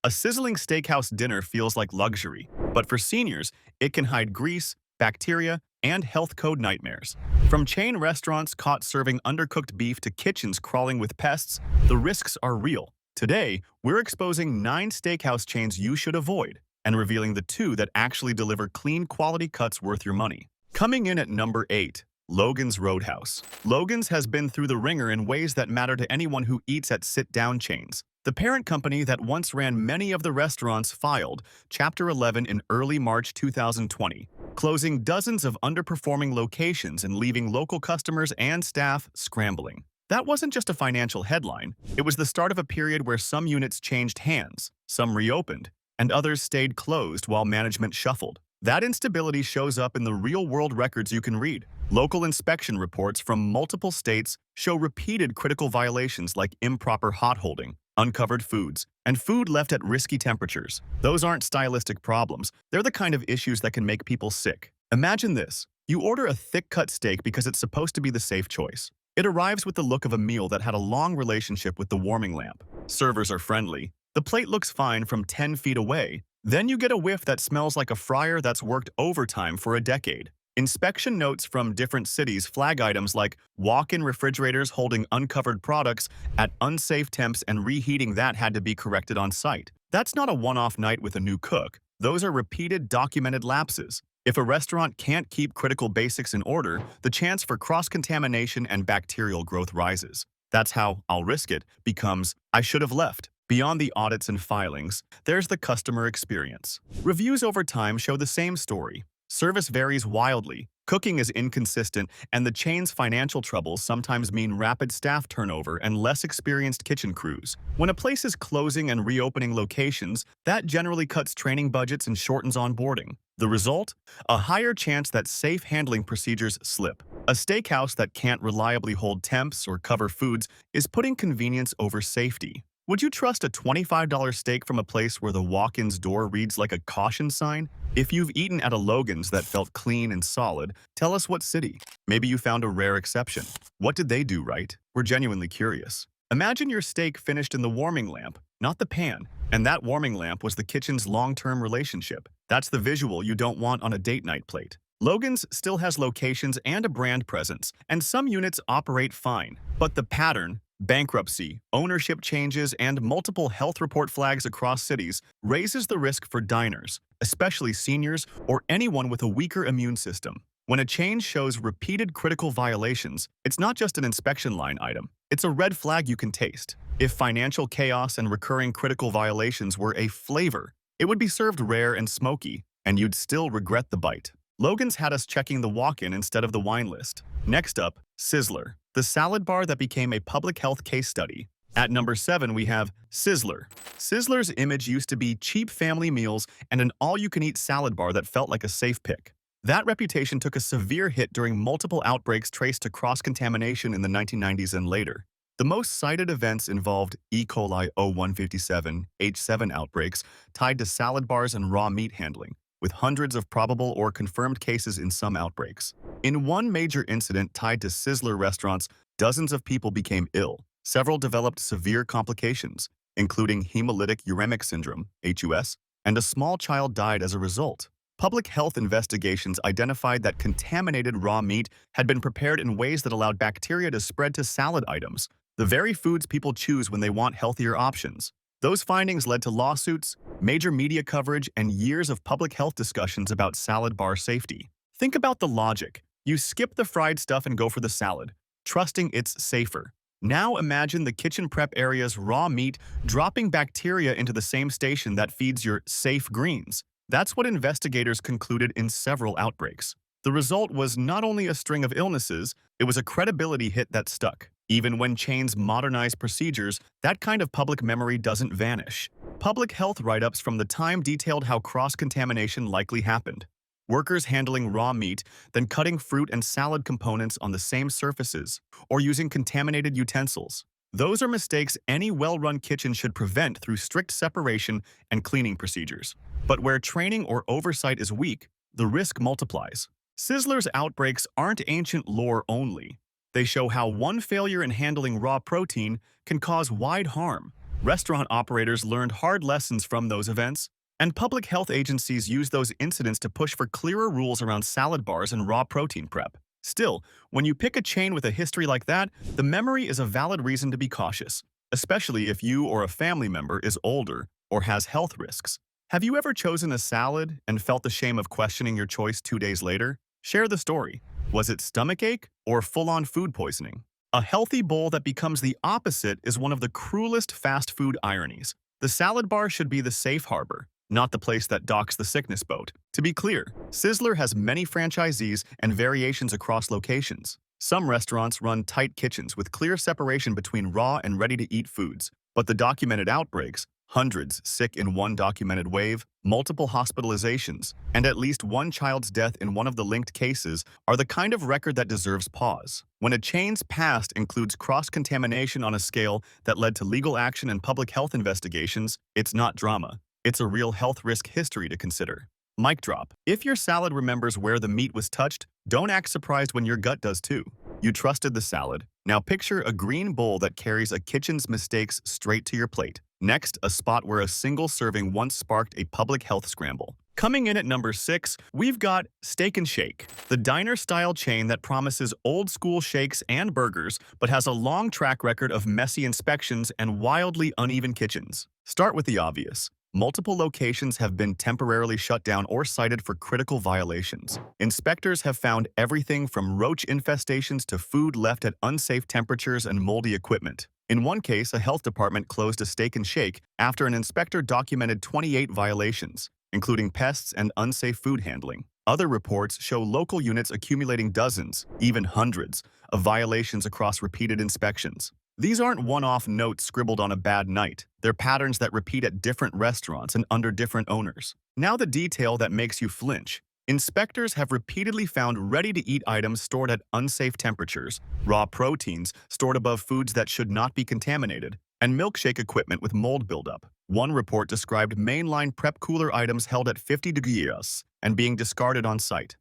A sizzling steakhouse dinner feels like luxury, but for seniors, it can hide grease, bacteria, and health code nightmares. From chain restaurants caught serving undercooked beef to kitchens crawling with pests, the risks are real. Today, we're exposing 9 steakhouse chains you should avoid and revealing the 2 that actually deliver clean quality cuts worth your money. Coming in at number 8, Logan's Roadhouse. Logan's has been through the ringer in ways that matter to anyone who eats at sit-down chains. The parent company that once ran many of the restaurants filed Chapter 11 in early March 2020, closing dozens of underperforming locations and leaving local customers and staff scrambling. That wasn't just a financial headline, it was the start of a period where some units changed hands, some reopened, and others stayed closed while management shuffled. That instability shows up in the real-world records you can read. Local inspection reports from multiple states show repeated critical violations like improper hot holding, uncovered foods, and food left at risky temperatures. Those aren't stylistic problems, they're the kind of issues that can make people sick. Imagine this. You order a thick-cut steak because it's supposed to be the safe choice. It arrives with the look of a meal that had a long relationship with the warming lamp. Servers are friendly. The plate looks fine from 10 feet away. Then you get a whiff that smells like a fryer that's worked overtime for a decade. Inspection notes from different cities flag items like walk-in refrigerators holding uncovered products at unsafe temps, and reheating that had to be corrected on site. That's not a one-off night with a new cook. Those are repeated, documented lapses. If a restaurant can't keep critical basics in order, the chance for cross-contamination and bacterial growth rises. That's how "I'll risk it" becomes "I should have left." Beyond the audits and filings, there's the customer experience. Reviews over time show the same story. Service varies wildly, cooking is inconsistent, and the chain's financial troubles sometimes mean rapid staff turnover and less experienced kitchen crews. When a place is closing and reopening locations, that generally cuts training budgets and shortens onboarding. The result? A higher chance that safe handling procedures slip. A steakhouse that can't reliably hold temps or cover foods is putting convenience over safety. Would you trust a $25 steak from a place where the walk-in's door reads like a caution sign? If you've eaten at a Logan's that felt clean and solid, tell us what city. Maybe you found a rare exception. What did they do right? We're genuinely curious. Imagine your steak finished in the warming lamp, not the pan. And that warming lamp was the kitchen's long-term relationship. That's the visual you don't want on a date night plate. Logan's still has locations and a brand presence, and some units operate fine. But the pattern, bankruptcy, ownership changes, and multiple health report flags across cities raises the risk for diners, especially seniors or anyone with a weaker immune system. When a chain shows repeated critical violations, it's not just an inspection line item. It's a red flag you can taste. If financial chaos and recurring critical violations were a flavor, it would be served rare and smoky, and you'd still regret the bite. Logan's had us checking the walk-in instead of the wine list. Next up, Sizzler, the salad bar that became a public health case study. At number 7, we have Sizzler. Sizzler's image used to be cheap family meals and an all-you-can-eat salad bar that felt like a safe pick. That reputation took a severe hit during multiple outbreaks traced to cross-contamination in the 1990s and later. The most cited events involved E. coli O157 H7 outbreaks tied to salad bars and raw meat handling, with hundreds of probable or confirmed cases in some outbreaks. In one major incident tied to Sizzler restaurants, dozens of people became ill. Several developed severe complications, including hemolytic uremic syndrome, HUS, and a small child died as a result. Public health investigations identified that contaminated raw meat had been prepared in ways that allowed bacteria to spread to salad items, the very foods people choose when they want healthier options. Those findings led to lawsuits, major media coverage, and years of public health discussions about salad bar safety. Think about the logic. You skip the fried stuff and go for the salad, trusting it's safer. Now imagine the kitchen prep area's raw meat dropping bacteria into the same station that feeds your safe greens. That's what investigators concluded in several outbreaks. The result was not only a string of illnesses, it was a credibility hit that stuck. Even when chains modernize procedures, that kind of public memory doesn't vanish. Public health write-ups from the time detailed how cross-contamination likely happened. Workers handling raw meat, then cutting fruit and salad components on the same surfaces, or using contaminated utensils. Those are mistakes any well-run kitchen should prevent through strict separation and cleaning procedures. But where training or oversight is weak, the risk multiplies. Sizzler's outbreaks aren't ancient lore only. They show how one failure in handling raw protein can cause wide harm. Restaurant operators learned hard lessons from those events, and public health agencies use those incidents to push for clearer rules around salad bars and raw protein prep. Still, when you pick a chain with a history like that, the memory is a valid reason to be cautious, especially if you or a family member is older or has health risks. Have you ever chosen a salad and felt the shame of questioning your choice 2 days later? Share the story. Was it stomachache or full-on food poisoning? A healthy bowl that becomes the opposite is one of the cruelest fast food ironies. The salad bar should be the safe harbor, not the place that docks the sickness boat. To be clear, Sizzler has many franchisees and variations across locations. Some restaurants run tight kitchens with clear separation between raw and ready-to-eat foods, but the documented outbreaks, hundreds sick in one documented wave, multiple hospitalizations, and at least one child's death in one of the linked cases are the kind of record that deserves pause. When a chain's past includes cross-contamination on a scale that led to legal action and public health investigations, it's not drama. It's a real health risk history to consider. Mic drop. If your salad remembers where the meat was touched, don't act surprised when your gut does too. You trusted the salad. Now picture a green bowl that carries a kitchen's mistakes straight to your plate. Next, a spot where a single serving once sparked a public health scramble. Coming in at number 6, we've got Steak and Shake, the diner-style chain that promises old-school shakes and burgers, but has a long track record of messy inspections and wildly uneven kitchens. Start with the obvious. Multiple locations have been temporarily shut down or cited for critical violations. Inspectors have found everything from roach infestations to food left at unsafe temperatures and moldy equipment. In one case, a health department closed a Steak and Shake after an inspector documented 28 violations, including pests and unsafe food handling. Other reports show local units accumulating dozens, even hundreds, of violations across repeated inspections. These aren't one-off notes scribbled on a bad night. They're patterns that repeat at different restaurants and under different owners. Now the detail that makes you flinch. Inspectors have repeatedly found ready-to-eat items stored at unsafe temperatures, raw proteins stored above foods that should not be contaminated, and milkshake equipment with mold buildup. One report described mainline prep cooler items held at 50 degrees and being discarded on site.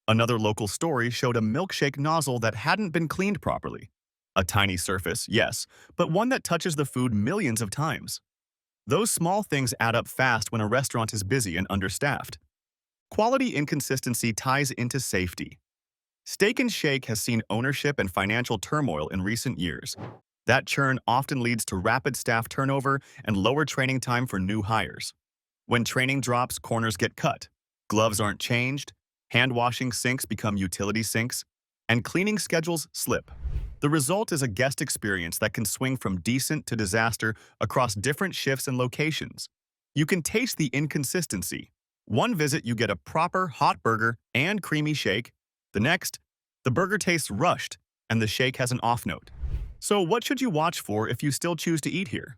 Another local story showed a milkshake nozzle that hadn't been cleaned properly. A tiny surface, yes, but one that touches the food millions of times. Those small things add up fast when a restaurant is busy and understaffed. Quality inconsistency ties into safety. Steak and Shake has seen ownership and financial turmoil in recent years. That churn often leads to rapid staff turnover and lower training time for new hires. When training drops, corners get cut. Gloves aren't changed, hand-washing sinks become utility sinks, and cleaning schedules slip. The result is a guest experience that can swing from decent to disaster across different shifts and locations. You can taste the inconsistency. One visit, you get a proper hot burger and creamy shake. The next, the burger tastes rushed and the shake has an off note. So what should you watch for if you still choose to eat here?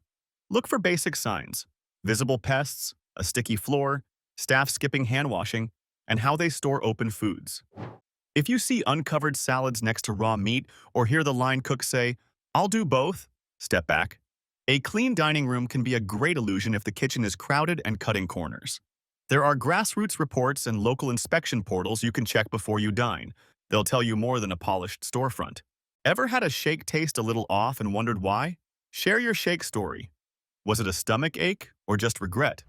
Look for basic signs: visible pests, a sticky floor, staff skipping hand washing, and how they store open foods. If you see uncovered salads next to raw meat or hear the line cook say, "I'll do both," step back. A clean dining room can be a great illusion if the kitchen is crowded and cutting corners. There are grassroots reports and local inspection portals you can check before you dine. They'll tell you more than a polished storefront. Ever had a shake taste a little off and wondered why? Share your shake story. Was it a stomach ache or just regret?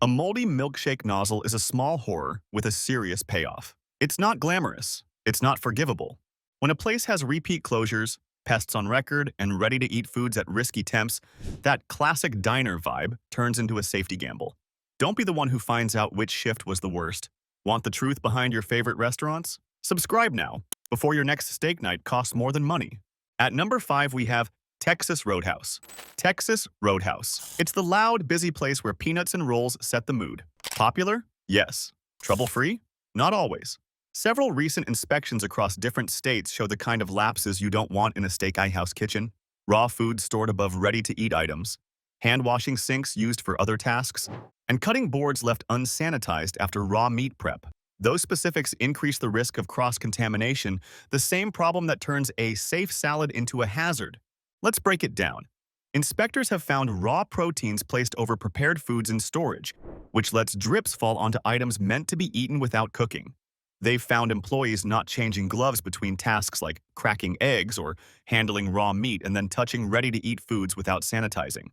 A moldy milkshake nozzle is a small horror with a serious payoff. It's not glamorous. It's not forgivable. When a place has repeat closures, pests on record, and ready-to-eat foods at risky temps, that classic diner vibe turns into a safety gamble. Don't be the one who finds out which shift was the worst. Want the truth behind your favorite restaurants? Subscribe now, before your next steak night costs more than money. At number 5, we have Texas Roadhouse. Texas Roadhouse. It's the loud, busy place where peanuts and rolls set the mood. Popular? Yes. Trouble-free? Not always. Several recent inspections across different states show the kind of lapses you don't want in a steakhouse kitchen. Raw food stored above ready-to-eat items, hand-washing sinks used for other tasks, and cutting boards left unsanitized after raw meat prep. Those specifics increase the risk of cross-contamination, the same problem that turns a safe salad into a hazard. Let's break it down. Inspectors have found raw proteins placed over prepared foods in storage, which lets drips fall onto items meant to be eaten without cooking. They've found employees not changing gloves between tasks like cracking eggs or handling raw meat and then touching ready-to-eat foods without sanitizing.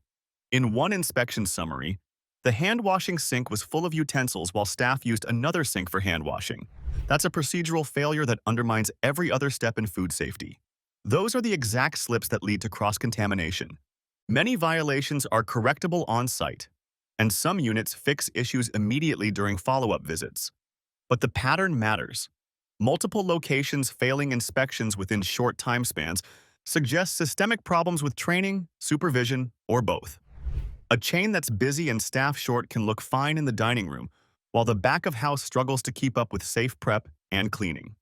In one inspection summary, the hand-washing sink was full of utensils while staff used another sink for hand washing. That's a procedural failure that undermines every other step in food safety. Those are the exact slips that lead to cross-contamination. Many violations are correctable on-site, and some units fix issues immediately during follow-up visits. But the pattern matters. Multiple locations failing inspections within short time spans suggests systemic problems with training, supervision, or both. A chain that's busy and staff short can look fine in the dining room, while the back of house struggles to keep up with safe prep and cleaning.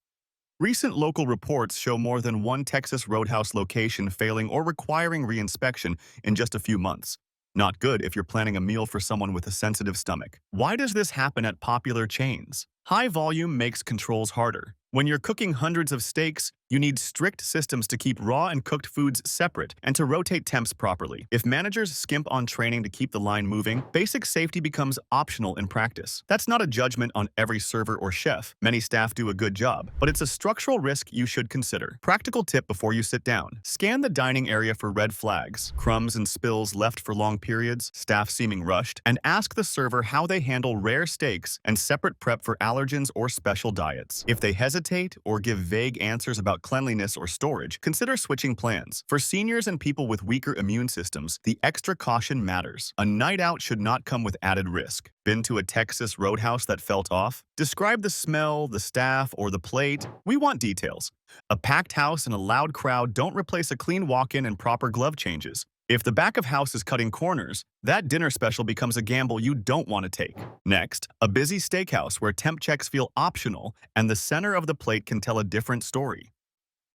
Recent local reports show more than one Texas Roadhouse location failing or requiring reinspection in just a few months. Not good if you're planning a meal for someone with a sensitive stomach. Why does this happen at popular chains? High volume makes controls harder. When you're cooking hundreds of steaks, you need strict systems to keep raw and cooked foods separate and to rotate temps properly. If managers skimp on training to keep the line moving, basic safety becomes optional in practice. That's not a judgment on every server or chef. Many staff do a good job, but it's a structural risk you should consider. Practical tip before you sit down. Scan the dining area for red flags, crumbs and spills left for long periods, staff seeming rushed, and ask the server how they handle rare steaks and separate prep for allergens or special diets. If they hesitate or give vague answers about cleanliness or storage, consider switching plans. For seniors and people with weaker immune systems, the extra caution matters. A night out should not come with added risk. Been to a Texas Roadhouse that felt off? Describe the smell, the staff, or the plate. We want details. A packed house and a loud crowd don't replace a clean walk-in and proper glove changes. If the back of house is cutting corners, that dinner special becomes a gamble you don't want to take. Next, a busy steakhouse where temp checks feel optional and the center of the plate can tell a different story.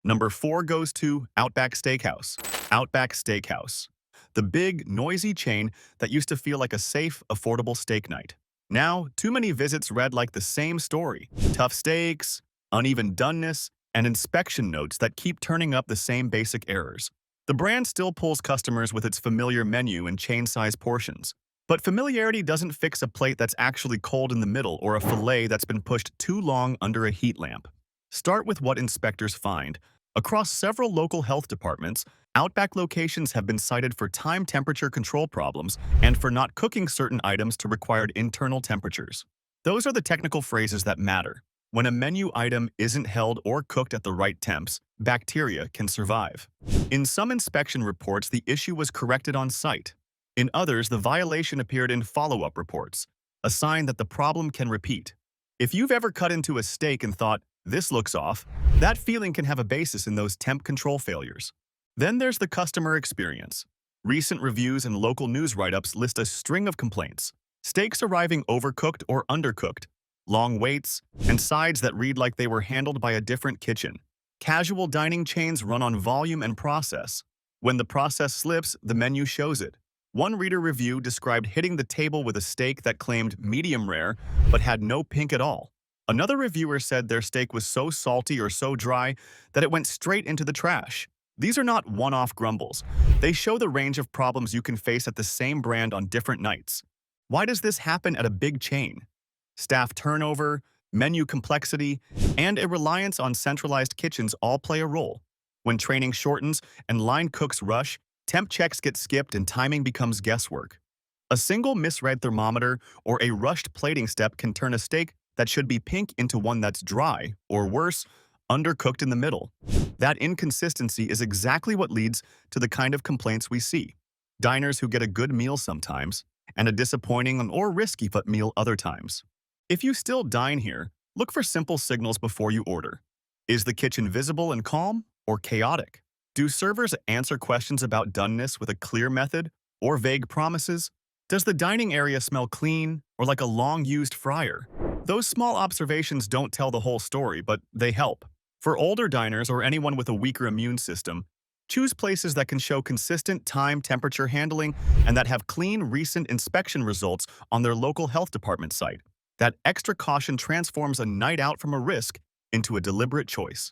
Number 4 goes to Outback Steakhouse. Outback Steakhouse. The big, noisy chain that used to feel like a safe, affordable steak night. Now, too many visits read like the same story. Tough steaks, uneven doneness, and inspection notes that keep turning up the same basic errors. The brand still pulls customers with its familiar menu and chain-size portions. But familiarity doesn't fix a plate that's actually cold in the middle or a fillet that's been pushed too long under a heat lamp. Start with what inspectors find. Across several local health departments, Outback locations have been cited for time temperature control problems and for not cooking certain items to required internal temperatures. Those are the technical phrases that matter. When a menu item isn't held or cooked at the right temps, bacteria can survive. In some inspection reports, the issue was corrected on site. In others, the violation appeared in follow-up reports, a sign that the problem can repeat. If you've ever cut into a steak and thought, "This looks off," that feeling can have a basis in those temp control failures. Then there's the customer experience. Recent reviews and local news write-ups list a string of complaints. Steaks arriving overcooked or undercooked, long waits, and sides that read like they were handled by a different kitchen. Casual dining chains run on volume and process. When the process slips, the menu shows it. One reader review described hitting the table with a steak that claimed medium rare but had no pink at all. Another reviewer said their steak was so salty or so dry that it went straight into the trash. These are not one-off grumbles. They show the range of problems you can face at the same brand on different nights. Why does this happen at a big chain? Staff turnover, menu complexity, and a reliance on centralized kitchens all play a role. When training shortens and line cooks rush, temp checks get skipped and timing becomes guesswork. A single misread thermometer or a rushed plating step can turn a steak that should be pink into one that's dry, or worse, undercooked in the middle. That inconsistency is exactly what leads to the kind of complaints we see. Diners who get a good meal sometimes, and a disappointing or risky but meal other times. If you still dine here, look for simple signals before you order. Is the kitchen visible and calm, or chaotic? Do servers answer questions about doneness with a clear method, or vague promises? Does the dining area smell clean, or like a long-used fryer? Those small observations don't tell the whole story, but they help. For older diners or anyone with a weaker immune system, choose places that can show consistent time temperature handling and that have clean recent inspection results on their local health department site. That extra caution transforms a night out from a risk into a deliberate choice.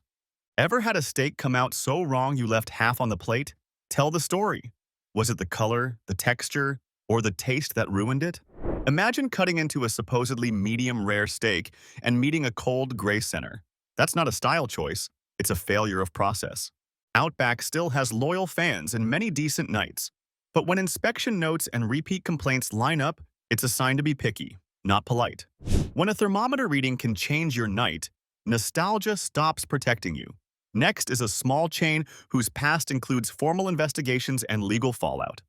Ever had a steak come out so wrong you left half on the plate? Tell the story. Was it the color, the texture, or the taste that ruined it? Imagine cutting into a supposedly medium rare steak and meeting a cold gray center. That's not a style choice, it's a failure of process. Outback still has loyal fans and many decent nights, But when inspection notes and repeat complaints line up, it's a sign to be picky, not polite. When a thermometer reading can change your night, nostalgia stops protecting you. Next is a small chain whose past includes formal investigations and legal fallout.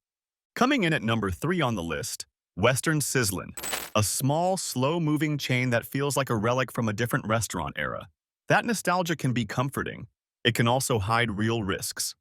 Coming in at number 3 on the list, Western Sizzlin, a small, slow-moving chain that feels like a relic from a different restaurant era. That nostalgia can be comforting. It can also hide real risks.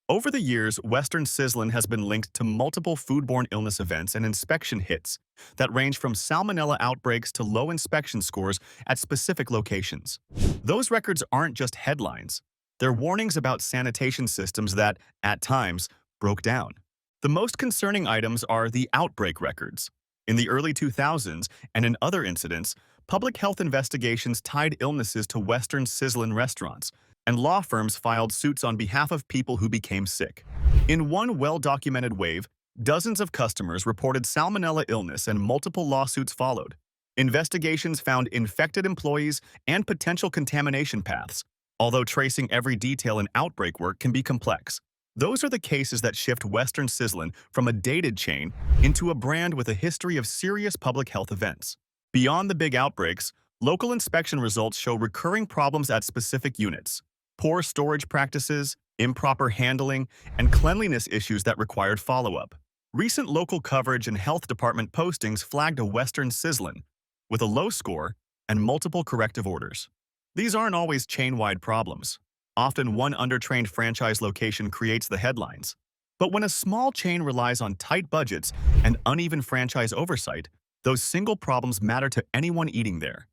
Over the years, Western Sizzlin has been linked to multiple foodborne illness events and inspection hits that range from salmonella outbreaks to low inspection scores at specific locations. Those records aren't just headlines. They're warnings about sanitation systems that, at times, broke down. The most concerning items are the outbreak records. In the early 2000s and in other incidents, public health investigations tied illnesses to Western Sizzlin restaurants, and law firms filed suits on behalf of people who became sick. In one well-documented wave, dozens of customers reported salmonella illness and multiple lawsuits followed. Investigations found infected employees and potential contamination paths, although tracing every detail in outbreak work can be complex. Those are the cases that shift Western Sizzlin from a dated chain into a brand with a history of serious public health events. Beyond the big outbreaks, local inspection results show recurring problems at specific units. Poor storage practices, improper handling, and cleanliness issues that required follow-up. Recent local coverage and health department postings flagged a Western Sizzlin with a low score and multiple corrective orders. These aren't always chain-wide problems. Often one undertrained franchise location creates the headlines. But when a small chain relies on tight budgets and uneven franchise oversight, those single problems matter to anyone eating there.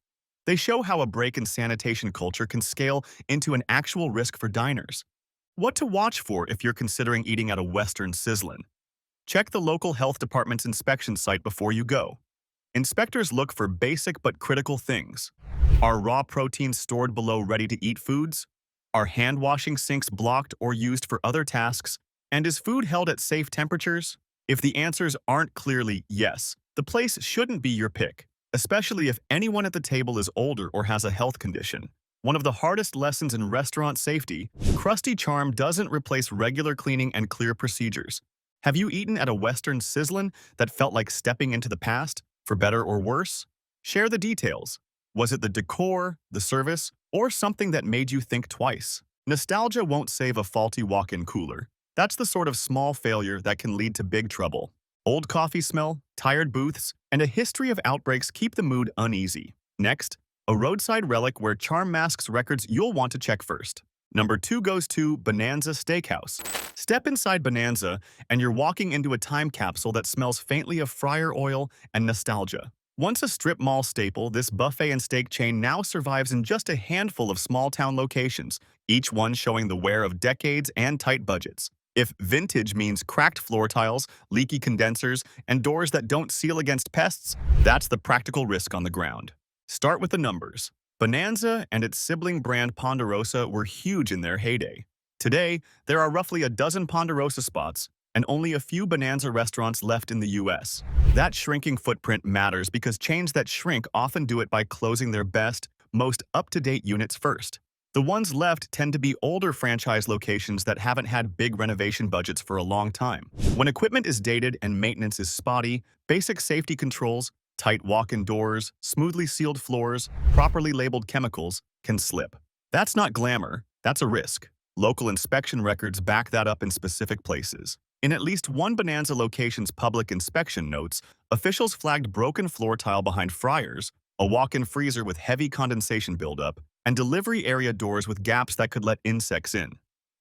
They show how a break in sanitation culture can scale into an actual risk for diners. What to watch for if you're considering eating at a Western Sizzlin? Check the local health department's inspection site before you go. Inspectors look for basic but critical things. Are raw proteins stored below ready-to-eat foods? Are hand-washing sinks blocked or used for other tasks? And is food held at safe temperatures? If the answers aren't clearly yes, the place shouldn't be your pick, especially if anyone at the table is older or has a health condition. One of the hardest lessons in restaurant safety, crusty charm doesn't replace regular cleaning and clear procedures. Have you eaten at a Western Sizzlin that felt like stepping into the past, for better or worse? Share the details. Was it the decor, the service, or something that made you think twice? Nostalgia won't save a faulty walk-in cooler. That's the sort of small failure that can lead to big trouble. Old coffee smell, tired booths, and a history of outbreaks keep the mood uneasy. Next, a roadside relic where charm masks records you'll want to check first. Number 2 goes to Bonanza Steakhouse. Step inside Bonanza, and you're walking into a time capsule that smells faintly of fryer oil and nostalgia. Once a strip mall staple, this buffet and steak chain now survives in just a handful of small-town locations, each one showing the wear of decades and tight budgets. If vintage means cracked floor tiles, leaky condensers, and doors that don't seal against pests, that's the practical risk on the ground. Start with the numbers. Bonanza and its sibling brand Ponderosa were huge in their heyday. Today, there are roughly a dozen Ponderosa spots and only a few Bonanza restaurants left in the US. That shrinking footprint matters because chains that shrink often do it by closing their best, most up-to-date units first. The ones left tend to be older franchise locations that haven't had big renovation budgets for a long time. When equipment is dated and maintenance is spotty, basic safety controls, tight walk-in doors, smoothly sealed floors, properly labeled chemicals can slip. That's not glamour, that's a risk. Local inspection records back that up in specific places. In at least one Bonanza location's public inspection notes, officials flagged broken floor tile behind fryers, a walk-in freezer with heavy condensation buildup, and delivery area doors with gaps that could let insects in.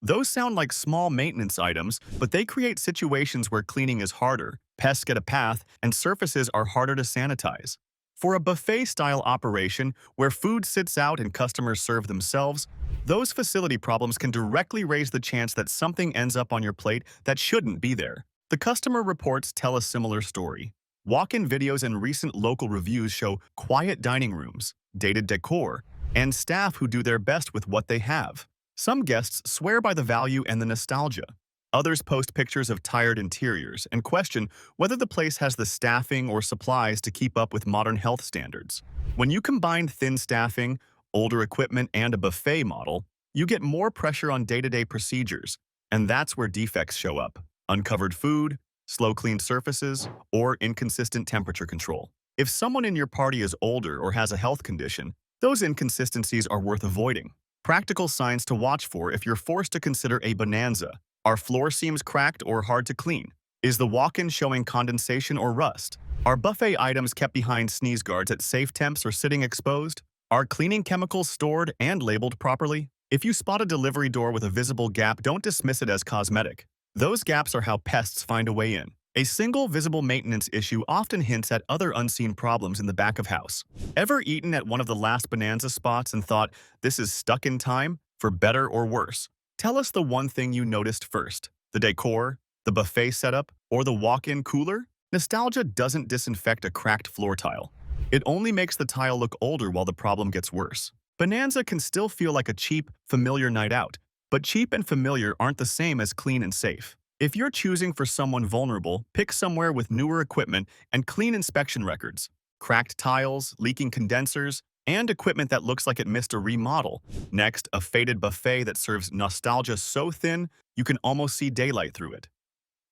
Those sound like small maintenance items, but they create situations where cleaning is harder, pests get a path, and surfaces are harder to sanitize. For a buffet-style operation where food sits out and customers serve themselves, those facility problems can directly raise the chance that something ends up on your plate that shouldn't be there. The customer reports tell a similar story. Walk-in videos and recent local reviews show quiet dining rooms, dated decor, and staff who do their best with what they have. Some guests swear by the value and the nostalgia. Others post pictures of tired interiors and question whether the place has the staffing or supplies to keep up with modern health standards. When you combine thin staffing, older equipment, and a buffet model, you get more pressure on day-to-day procedures, and that's where defects show up. Uncovered food, slow cleaned surfaces, or inconsistent temperature control. If someone in your party is older or has a health condition, those inconsistencies are worth avoiding. Practical signs to watch for if you're forced to consider a bonanza. Are floor seams cracked or hard to clean? Is the walk-in showing condensation or rust? Are buffet items kept behind sneeze guards at safe temps or sitting exposed? Are cleaning chemicals stored and labeled properly? If you spot a delivery door with a visible gap, don't dismiss it as cosmetic. Those gaps are how pests find a way in. A single visible maintenance issue often hints at other unseen problems in the back of house. Ever eaten at one of the last Bonanza spots and thought, this is stuck in time, for better or worse? Tell us the one thing you noticed first. The decor, the buffet setup, or the walk-in cooler? Nostalgia doesn't disinfect a cracked floor tile. It only makes the tile look older while the problem gets worse. Bonanza can still feel like a cheap, familiar night out, but cheap and familiar aren't the same as clean and safe. If you're choosing for someone vulnerable, pick somewhere with newer equipment and clean inspection records. Cracked tiles, leaking condensers, and equipment that looks like it missed a remodel. Next, a faded buffet that serves nostalgia so thin you can almost see daylight through it.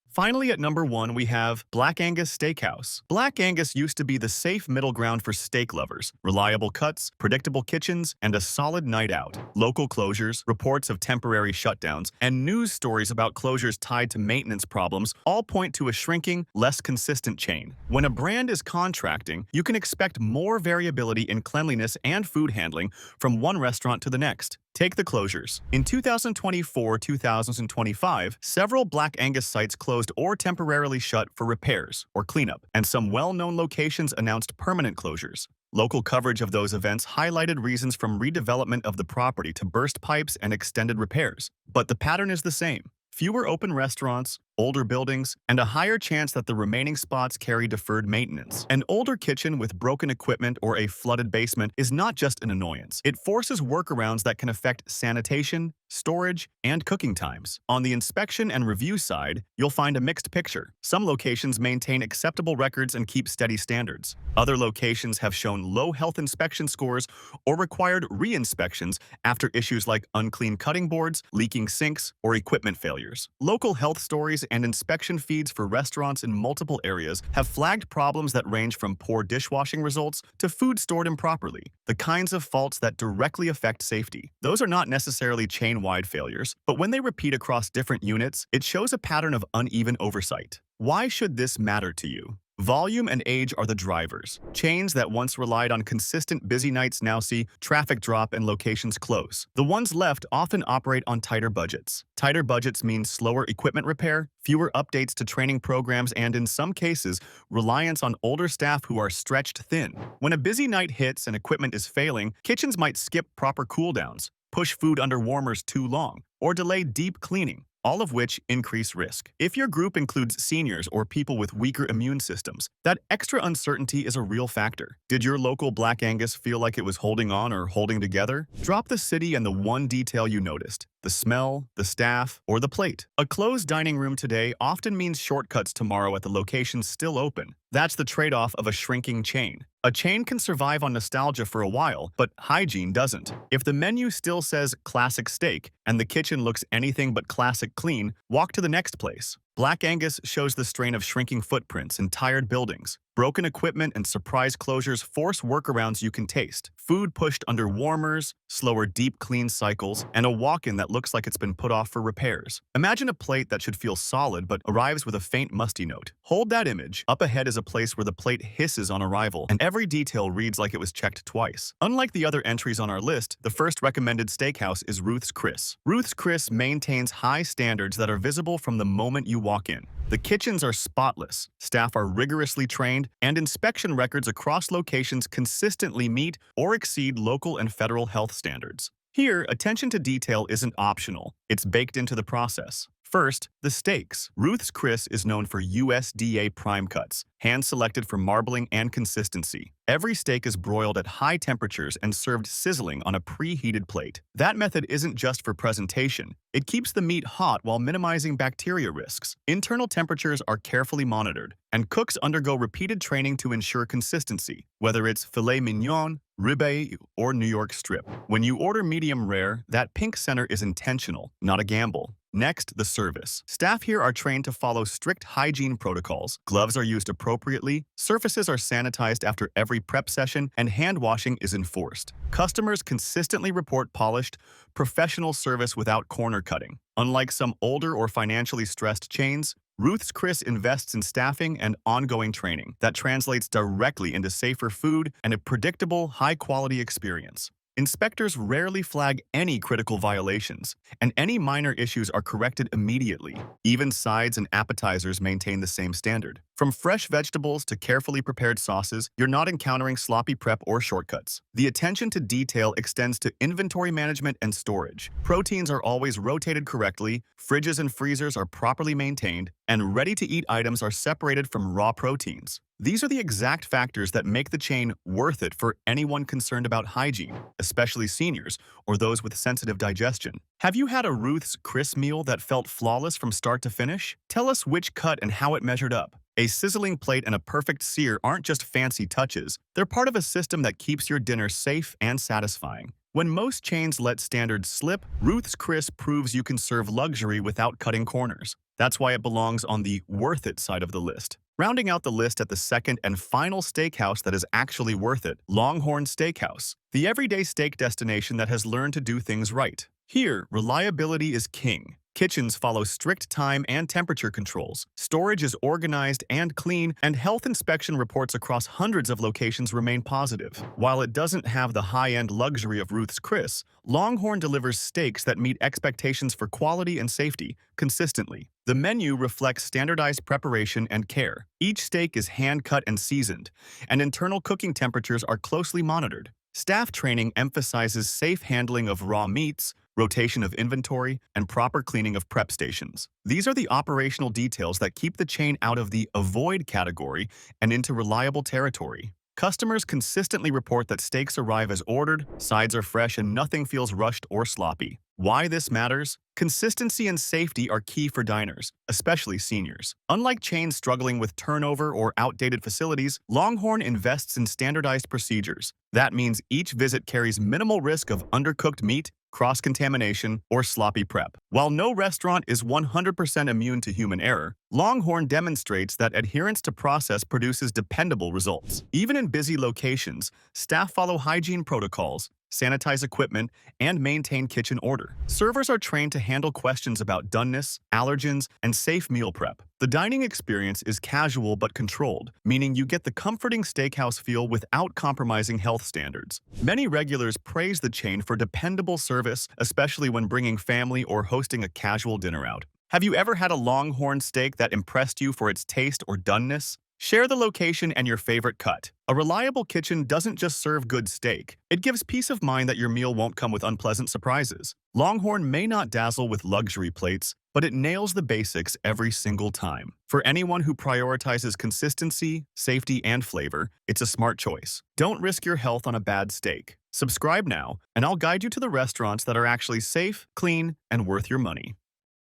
Finally, at number 1, we have Black Angus Steakhouse. Black Angus used to be the safe middle ground for steak lovers. Reliable cuts, predictable kitchens, and a solid night out. Local closures, reports of temporary shutdowns, and news stories about closures tied to maintenance problems all point to a shrinking, less consistent chain. When a brand is contracting, you can expect more variability in cleanliness and food handling from one restaurant to the next. Take the closures. In 2024-2025, several Black Angus sites closed or temporarily shut for repairs or cleanup, and some well-known locations announced permanent closures. Local coverage of those events highlighted reasons from redevelopment of the property to burst pipes and extended repairs. But the pattern is the same. Fewer open restaurants, older buildings, and a higher chance that the remaining spots carry deferred maintenance. An older kitchen with broken equipment or a flooded basement is not just an annoyance. It forces workarounds that can affect sanitation, storage, and cooking times. On the inspection and review side, you'll find a mixed picture. Some locations maintain acceptable records and keep steady standards. Other locations have shown low health inspection scores or required re-inspections after issues like unclean cutting boards, leaking sinks, or equipment failures. Local health stories and inspection feeds for restaurants in multiple areas have flagged problems that range from poor dishwashing results to food stored improperly, the kinds of faults that directly affect safety. Those are not necessarily chain-wide failures, but when they repeat across different units, it shows a pattern of uneven oversight. Why should this matter to you? Volume and age are the drivers. Chains that once relied on consistent busy nights now see traffic drop and locations close. The ones left often operate on tighter budgets. Tighter budgets mean slower equipment repair, fewer updates to training programs, and in some cases, reliance on older staff who are stretched thin. When a busy night hits and equipment is failing, kitchens might skip proper cooldowns, push food under warmers too long, or delay deep cleaning, all of which increase risk. If your group includes seniors or people with weaker immune systems, that extra uncertainty is a real factor. Did your local Black Angus feel like it was holding on or holding together? Drop the city and the one detail you noticed: the smell, the staff, or the plate. A closed dining room today often means shortcuts tomorrow at the location still open. That's the trade-off of a shrinking chain. A chain can survive on nostalgia for a while, but hygiene doesn't. If the menu still says classic steak and the kitchen looks anything but classic clean, walk to the next place. Black Angus shows the strain of shrinking footprints in tired buildings. Broken equipment and surprise closures force workarounds you can taste. Food pushed under warmers, slower deep clean cycles, and a walk-in that looks like it's been put off for repairs. Imagine a plate that should feel solid but arrives with a faint musty note. Hold that image. Up ahead is a place where the plate hisses on arrival, and every detail reads like it was checked twice. Unlike the other entries on our list, the first recommended steakhouse is Ruth's Chris. Ruth's Chris maintains high standards that are visible from the moment you walk in. The kitchens are spotless, staff are rigorously trained, and inspection records across locations consistently meet or exceed local and federal health standards. Here, attention to detail isn't optional, it's baked into the process. First, the steaks. Ruth's Chris is known for USDA prime cuts, hand-selected for marbling and consistency. Every steak is broiled at high temperatures and served sizzling on a preheated plate. That method isn't just for presentation. It keeps the meat hot while minimizing bacteria risks. Internal temperatures are carefully monitored, and cooks undergo repeated training to ensure consistency, whether it's filet mignon, ribeye, or New York strip. When you order medium rare, that pink center is intentional, not a gamble. Next, the service. Staff here are trained to follow strict hygiene protocols. Gloves are used appropriately, surfaces are sanitized after every prep session, and hand washing is enforced. Customers consistently report polished, professional service without corner cutting. Unlike some older or financially stressed chains, Ruth's Chris invests in staffing and ongoing training that translates directly into safer food and a predictable, high-quality experience. Inspectors rarely flag any critical violations, and any minor issues are corrected immediately. Even sides and appetizers maintain the same standard. From fresh vegetables to carefully prepared sauces, you're not encountering sloppy prep or shortcuts. The attention to detail extends to inventory management and storage. Proteins are always rotated correctly, fridges and freezers are properly maintained, and ready-to-eat items are separated from raw proteins. These are the exact factors that make the chain worth it for anyone concerned about hygiene, especially seniors or those with sensitive digestion. Have you had a Ruth's Chris meal that felt flawless from start to finish? Tell us which cut and how it measured up. A sizzling plate and a perfect sear aren't just fancy touches. They're part of a system that keeps your dinner safe and satisfying. When most chains let standards slip, Ruth's Chris proves you can serve luxury without cutting corners. That's why it belongs on the worth it side of the list. Rounding out the list at the second and final steakhouse that is actually worth it, Longhorn Steakhouse, the everyday steak destination that has learned to do things right. Here, reliability is king. Kitchens follow strict time and temperature controls. Storage is organized and clean, and health inspection reports across hundreds of locations remain positive. While it doesn't have the high-end luxury of Ruth's Chris, Longhorn delivers steaks that meet expectations for quality and safety consistently. The menu reflects standardized preparation and care. Each steak is hand-cut and seasoned, and internal cooking temperatures are closely monitored. Staff training emphasizes safe handling of raw meats, rotation of inventory, and proper cleaning of prep stations. These are the operational details that keep the chain out of the avoid category and into reliable territory. Customers consistently report that steaks arrive as ordered, sides are fresh, and nothing feels rushed or sloppy. Why this matters? Consistency and safety are key for diners, especially seniors. Unlike chains struggling with turnover or outdated facilities, Longhorn invests in standardized procedures. That means each visit carries minimal risk of undercooked meat, cross-contamination, or sloppy prep. While no restaurant is 100% immune to human error, Longhorn demonstrates that adherence to process produces dependable results. Even in busy locations, staff follow hygiene protocols, sanitize equipment, and maintain kitchen order. Servers are trained to handle questions about doneness, allergens, and safe meal prep. The dining experience is casual but controlled, meaning you get the comforting steakhouse feel without compromising health standards. Many regulars praise the chain for dependable service, especially when bringing family or hosting a casual dinner out. Have you ever had a Longhorn steak that impressed you for its taste or doneness? Share the location and your favorite cut. A reliable kitchen doesn't just serve good steak. It gives peace of mind that your meal won't come with unpleasant surprises. Longhorn may not dazzle with luxury plates, but it nails the basics every single time. For anyone who prioritizes consistency, safety, and flavor, it's a smart choice. Don't risk your health on a bad steak. Subscribe now, and I'll guide you to the restaurants that are actually safe, clean, and worth your money.